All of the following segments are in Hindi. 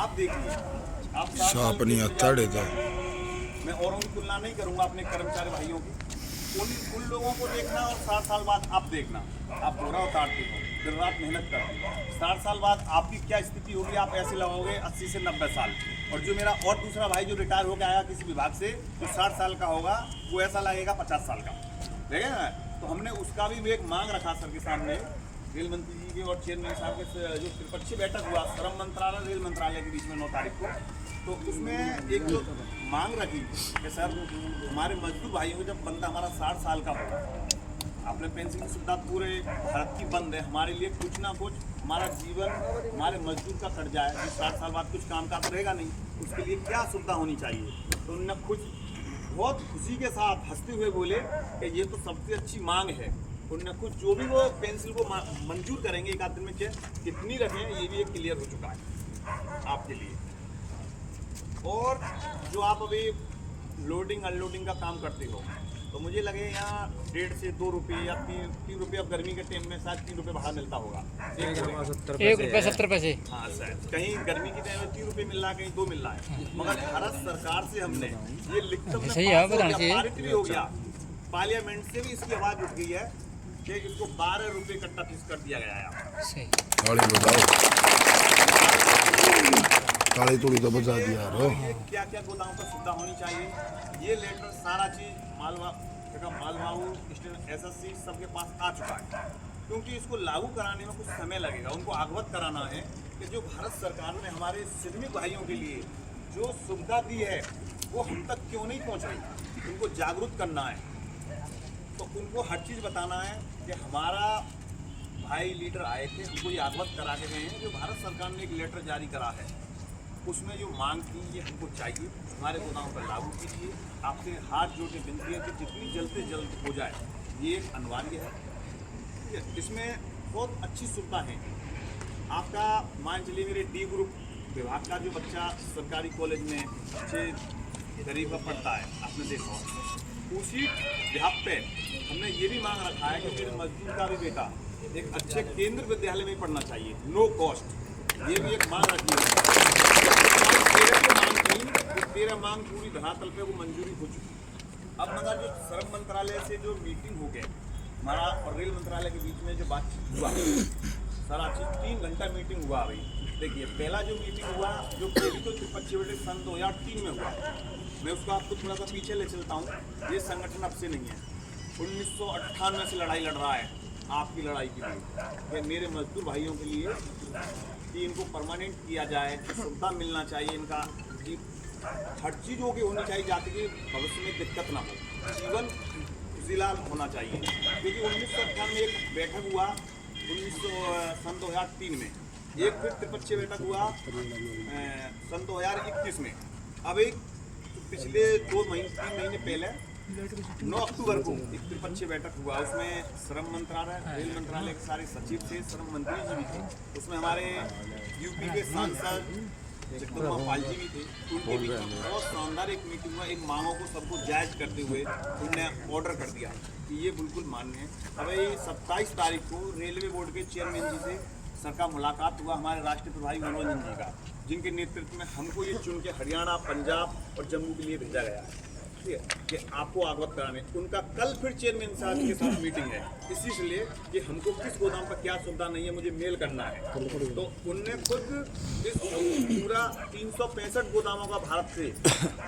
आप देखिए, आप 7 साल अपनी के अत्याड़े था। मैं औरों की तुलना नहीं करूंगा अपने कर्मचारी भाइयों की। उन लोगों को देखना और 60 साल बाद आप देखना, आप बोरा उतारते हो, दिन रात मेहनत करते हो, 60 साल बाद आपकी क्या स्थिति होगी, आप ऐसे लगाओगे 80 से 90 साल। और जो मेरा और दूसरा भाई जो रिटायर होकर आया किसी विभाग से, जो 60 साल का होगा, वो ऐसा लगेगा 50 साल का, देखें ना। तो हमने उसका भी एक मांग रखा सर के सामने, रेल मंत्री जी के और चेयरमैन साहब के जो त्रिपक्षीय बैठक हुआ श्रम मंत्रालय रेल मंत्रालय के बीच में 9 तारीख को, तो उसमें एक जो मांग रखी कि सर हमारे मजदूर भाइयों को जब बंदा हमारा 60 साल का होगा, आपने पेंशन की सुविधा पूरे भारत की बंद है, हमारे लिए कुछ ना कुछ हमारा जीवन हमारे मजदूर का कट जाए, जो 60 साल बाद कुछ काम का रहेगा नहीं, उसके लिए क्या सुविधा होनी चाहिए। तो उन्होंने बहुत खुशी के साथ हंसते हुए बोले कि ये तो सबसे अच्छी मांग है। उन्होंने कुछ जो भी वो पेंसिल को मंजूर करेंगे एक आध दिन में कितनी रखें, ये भी एक क्लियर हो चुका है आपके लिए। और जो आप अभी लोडिंग अनलोडिंग का काम करते हो, तो मुझे लगे यहाँ 1.5 से 2 रुपये या 3 रुपये, अब गर्मी के टाइम में शायद 3 रुपये भाड़ा मिलता होगा, 1 रुपये 70 पैसे। हाँ शायद कहीं गर्मी के टाइम में 3 रुपये मिल रहा है, कहीं 2 मिल रहा है। मगर भारत सरकार से हमने ये लिखित में पारित भी हो गया, पार्लियामेंट से भी इसकी आवाज़ उठ गई है कि इसको 12 रुपये कट्टा फीस कर दिया गया है। काली तोड़ी तो बजा दिया यार। क्या क्या गोदामों पर सुविधा होनी चाहिए, ये लेटर सारा चीज़ मालवाहू स्टेशन एसएससी सबके पास आ चुका है, क्योंकि इसको लागू कराने में कुछ समय लगेगा। उनको अवगत कराना है कि जो भारत सरकार ने हमारे श्रमिक भाइयों के लिए जो सुविधा दी है वो हम तक क्यों नहीं पहुंच रही, उनको जागरूक करना है। तो उनको हर चीज़ बताना है कि हमारा भाई लीडर आए थे, हमको ये अवगत करा के गए हैं जो भारत सरकार ने एक लेटर जारी करा है, उसमें जो मांग थी ये हमको चाहिए, हमारे गोदाम पर लागू कीजिए। आपसे हाथ जोड़ के विनती है कि जितनी जल्द से जल्द हो जाए, ये एक अनिवार्य है। ठीक है, इसमें बहुत अच्छी सुविधा है। आपका मान चलिए मेरे डी ग्रुप विभाग का जो बच्चा सरकारी कॉलेज में अच्छे गरीब का पढ़ता है, आपने देखा, उसी व्याप पे हमने ये भी मांग रखा है कि मेरे मजदूर का भी बेटा एक अच्छे केंद्र विद्यालय में पढ़ना चाहिए, नो कॉस्ट, ये भी एक मांग रखी है। 13 मांग पूरी धरातल पे वो मंजूरी हो चुकी। अब मगर जो श्रम मंत्रालय से जो मीटिंग हो गई हमारा और रेल मंत्रालय के बीच में जो बातचीत हुआ, सारा चीज 3 घंटा मीटिंग हुआ। अभी देखिए पहला जो मीटिंग हुआ, जो पहली तो त्रिपक्षीय बैठक सन 2003 में हुआ, मैं उसको आपको थोड़ा सा पीछे ले चलता हूँ। ये संगठन अब से नहीं है, 1998 से लड़ाई लड़ रहा है आपकी लड़ाई के लिए कि मेरे मजदूर भाइयों के लिए कि इनको परमानेंट किया जाए, सुविधा मिलना चाहिए, इनका कि हर चीज़ होनी चाहिए जाती कि भविष्य में दिक्कत ना हो, जीवन खुशहाल होना चाहिए। क्योंकि 1998 में एक बैठक हुआ, सन 2003 में एक फिर त्रिपक्षीय बैठक हुआ सन 2021 में। अब एक पिछले 3 महीने पहले 9 अक्टूबर को एक त्रिपक्षीय बैठक हुआ, उसमें श्रम मंत्रालय रेल मंत्रालय के सारे सचिव थे, श्रम मंत्री जी भी थे, उसमें हमारे यूपी के सांसद पाल जी भी थे, उनके बीच में बहुत शानदार एक मीटिंग हुआ। एक मांगों को सबको जायज करते हुए उन्होंने ऑर्डर कर दिया कि ये बिल्कुल मान्य है। अब 27 तारीख को रेलवे बोर्ड के चेयरमैन जी से सर का मुलाकात हुआ, हमारे राष्ट्रीय प्रभारी मनोरंजन जी का, जिनके नेतृत्व में हमको ये चुन के हरियाणा, पंजाब और जम्मू के लिए भेजा गया है, ठीक है, कि आपको अवगत कराने। उनका कल फिर चेयरमैन साहब के साथ मीटिंग है, इसीलिए कि हमको किस गोदाम पर क्या सुविधा नहीं है मुझे मेल करना है। तो उनने खुद इस पूरा 365 गोदामों का भारत से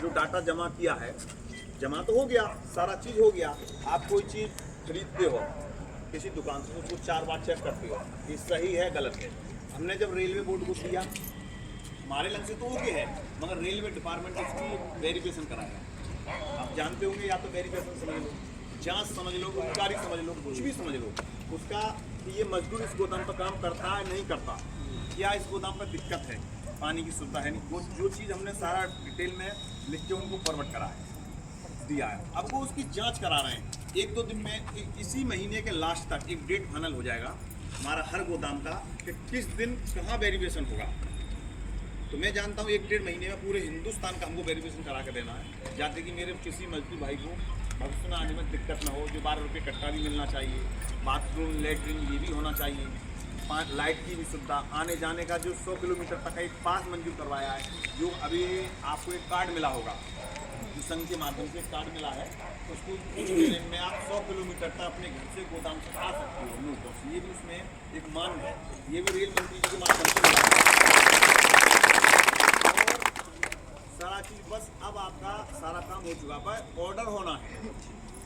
जो डाटा जमा किया है, जमा तो हो गया, सारा चीज़ हो गया। आप कोई चीज़ खरीदते हो किसी दुकान से, उसको 4 बार चेक करते हो कि सही है गलत है। हमने जब रेलवे बोर्ड को दिया, हमारे लग से तो ओके है, मगर रेलवे डिपार्टमेंट इसकी वेरिफिकेशन कराया। आप जानते होंगे, या तो वेरिफिकेशन समझ लो, जांच समझ लो, इंक्वायरी समझ लो, कुछ भी समझ लो उसका कि ये मजदूर इस गोदाम पर काम करता है नहीं करता, या इस गोदाम पर दिक्कत है, पानी की सुविधा है नहीं, वो जो चीज़ हमने सारा डिटेल में लिख के उनको फॉरवर्ड करा है, दिया है। अब वो उसकी जांच करा रहे हैं। 1-2 दिन में, इसी महीने के लास्ट तक एक डेट फाइनल हो जाएगा हमारा हर गोदाम का कि किस दिन कहाँ वेरिफिकेशन होगा। तो मैं जानता हूँ 1-1.5 महीने में पूरे हिंदुस्तान का हमको वेरिफिकेशन करा के देना है, जाते कि मेरे किसी मजदूर भाई को भविष्य में आने में दिक्कत ना हो। जो 12 रुपये कट्टा भी मिलना चाहिए, बाथरूम लेटरिन ये भी होना चाहिए, लाइट की भी सुविधा, आने जाने का जो 100 किलोमीटर तक एक पास मंजूर करवाया है। जो अभी आपको एक कार्ड मिला होगा, जो संघ के माध्यम से कार्ड मिला है, उसको कुछ दिन में आप 100 किलोमीटर तक अपने घर से गोदाम से आ सकते हो नो कॉस्ट। ये भी उसमें एक मान है, ये भी रेल मंत्री जी के माध्यम से मिला है। सारा चीज़ बस अब आपका सारा काम हो चुका है, ऑर्डर होना है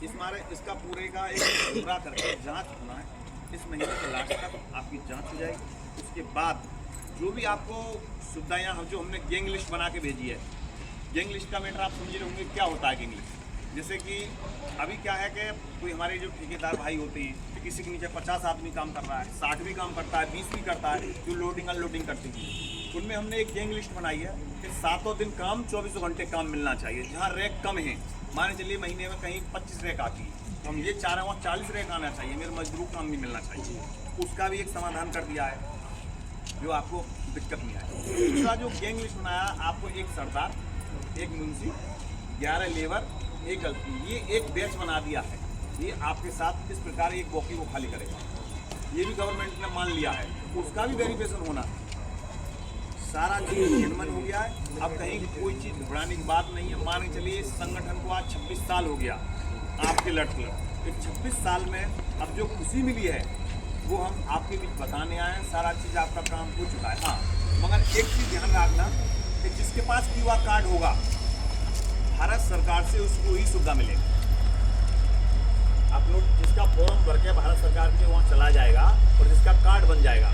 इसका पूरे का एक पूरा करके जांच होना है। इस महीने के लास्ट तक आपकी जांच हो जाएगी। उसके बाद जो भी आपको सुविधाएँ जो हमने गैंग लिस्ट बना के भेजी है, गैंग लिस्ट का मैटर आप समझ रहे होंगे क्या होता है गैंग लिस्ट। जैसे कि अभी क्या है कि कोई हमारे जो ठेकेदार भाई होते हैं, तो किसी के नीचे 50 आदमी काम कर रहा है, 60 भी काम करता है, 20 भी करता है, जो लोडिंग अनलोडिंग करती है, उनमें हमने एक गैंग लिस्ट बनाई है कि 7 दिन काम 24 घंटे काम मिलना चाहिए। जहाँ रैक कम है, मान चलिए महीने में कहीं 25 रैक आती है, तो हम ये चाह रहे हैं वहाँ 40 रैक आना चाहिए, मेरे मजदूर काम भी मिलना चाहिए। उसका भी एक समाधान कर दिया है, जो आपको दिक्कत नहीं आए। दूसरा जो गैंग लिस्ट बनाया, आपको एक सरदार, एक मुंशी, 11 लेबर, एक गलती, ये एक बैच बना दिया है। ये आपके साथ किस प्रकार एक बॉकी को खाली करेगा, ये भी गवर्नमेंट ने मान लिया है। उसका भी वेरिफिकेशन होना, सारा चीज़ निर्मल हो गया है। अब कहीं कोई चीज़ घबराने की बात नहीं है। मान के चलिए इस संगठन को आज 26 साल हो गया आपके लड़के, इस 26 साल में अब जो खुशी मिली है वो हम आपके बीच बताने आए हैं। सारा चीज़ आपका काम हो चुका है। हाँ, मगर एक चीज़ ध्यान रखना कि जिसके पास QR कार्ड होगा, भारत सरकार से उसको ही सुविधा मिलेगी। आप लोग जिसका फॉर्म भर के भारत सरकार के वहाँ चला जाएगा और जिसका कार्ड बन जाएगा,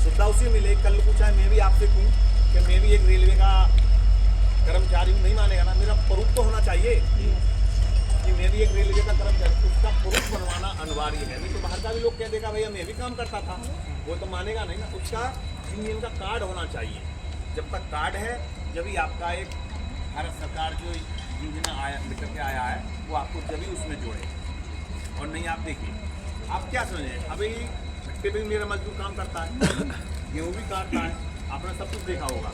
सुविधा उसे मिलेगी। कल को चाहे मैं भी आपसे कहूँ कि मैं भी एक रेलवे का कर्मचारी हूँ, नहीं मानेगा ना, मेरा प्रूफ तो होना चाहिए कि मैं भी एक रेलवे का कर्मचारी, उसका प्रूफ बनवाना अनिवार्य है। नहीं तो बाहर का भी लोग कह देगा भैया मैं भी काम करता था, वो तो मानेगा नहीं ना। उसका यूनियन का कार्ड होना चाहिए। जब तक कार्ड है, जब भी आपका एक भारत सरकार जो योजना आया लेकर के आया है, वो आपको जब भी उसमें जोड़े। और नहीं आप देखिए, आप क्या समझें, अभी भट्टे पे भी मेरा मजदूर काम करता है, गेहूँ भी काटता है, आपने सब कुछ देखा होगा।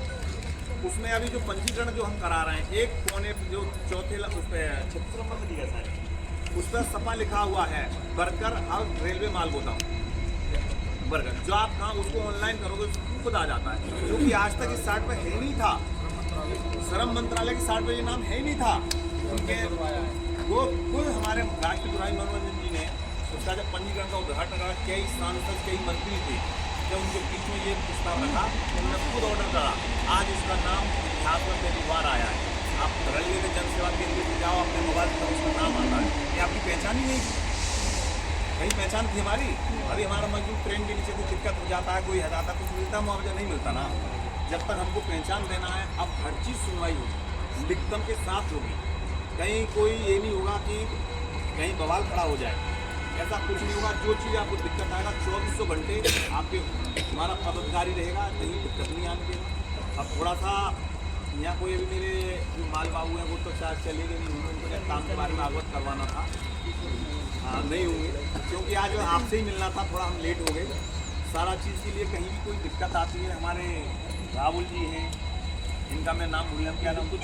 उसमें अभी जो पंजीकरण जो हम करा रहे हैं, एक कोने जो चौथे उस पर 36 नंबर में दिया था, उस पर सपा लिखा हुआ है वर्कर और रेलवे माल गोदाम वर्कर। जो आप काम उसको ऑनलाइन करोगे खुद आ जाता है, क्योंकि आज तक इस साइट पर है नहीं था। श्रम मंत्रालय की साइट पर ये नाम है ही नहीं था उनके। वो खुद हमारे राष्ट्रीय बुराई मनोरंजन जी ने उसका जब पंजीकरण का उद्घाटन करा, कई सांसद कई मंत्री थे, जब उनके बीच में ये प्रस्ताव रखा, उन्होंने खुद ऑर्डर करा। आज इसका नाम इतिहास में पहली बार आया है। आप रेलवे के जन सेवा केंद्र में जाओ, अपने मोबाइल पर उसका नाम आता है। ये आपकी पहचान ही नहीं थी, कहीं पहचान थी हमारी। अभी हमारा मजदूर ट्रेन के नीचे कोई दिक्कत हो जाता है, कोई हटाता, कुछ मिलता, मुआवजा नहीं मिलता ना। जब तक हमको पहचान देना है, अब हर चीज़ सुनवाई होगी, लिखतम के साथ होगी। कहीं कोई ये नहीं होगा कि कहीं बवाल खड़ा हो जाए, ऐसा कुछ नहीं होगा। जो चीज़ आपको दिक्कत आएगा 2400 घंटे आपके हमारा पदाधिकारी रहेगा, कहीं दिक्कत नहीं आने देगा। अब थोड़ा सा यहाँ कोई अभी मेरे जो माल बाबू हैं वो तो शायद चलेंगे नहीं, उनको काम के बारे में अवगत करवाना था, हाँ नहीं होंगे, क्योंकि आज आपसे ही मिलना था, थोड़ा हम लेट हो गए। सारा चीज़ के लिए कहीं भी कोई दिक्कत आती है, हमारे राहुल जी हैं, इनका मैं नाम भूल क्या नाम, तो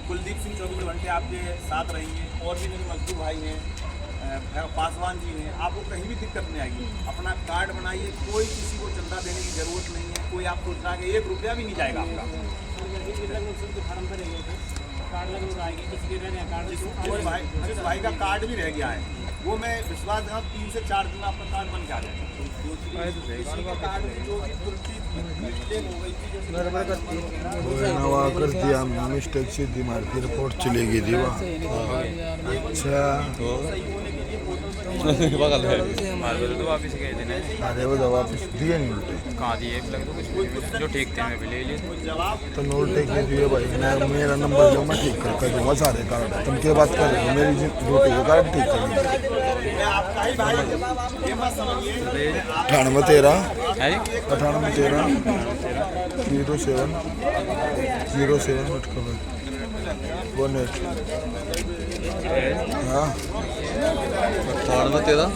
कुलदीप सिंह 24 घंटे आपके साथ रहेंगे। और भी मेरे मजदूर भाई हैं, पासवान जी हैं, आपको कहीं भी दिक्कत नहीं आएगी। अपना कार्ड बनाइए, कोई किसी को चंदा देने की ज़रूरत नहीं है। कोई आप सोच रहा है कि 1 रुपया भी नहीं जाएगा आपका। जिस भाई का कार्ड भी रह गया है, वो मैं विश्वास है 3 से 4 दिन में आपका कार्ड बन के आ जाएगा। नवा कर दिया मिस्टेक सीधी मार के रिपोर्ट चली गई थी वहाँ। अच्छा बगल है तो वापस गए थे ना। अरे वो दवा वापस दिए नहीं उल्टे, कहाँ दिए लग तो कुछ जो ठीक थे मैं भी ले लिए। तो नोट टेक नहीं दिए भाई। मैं मेरा नंबर जो मैं ठीक कर दूँगा सारे कार्ड। तुम क्या बात कर रहे हो, मेरी ड्यूटी का कार्ड ठीक कर दूँगा। 98 13 07 18 हाँ 98 13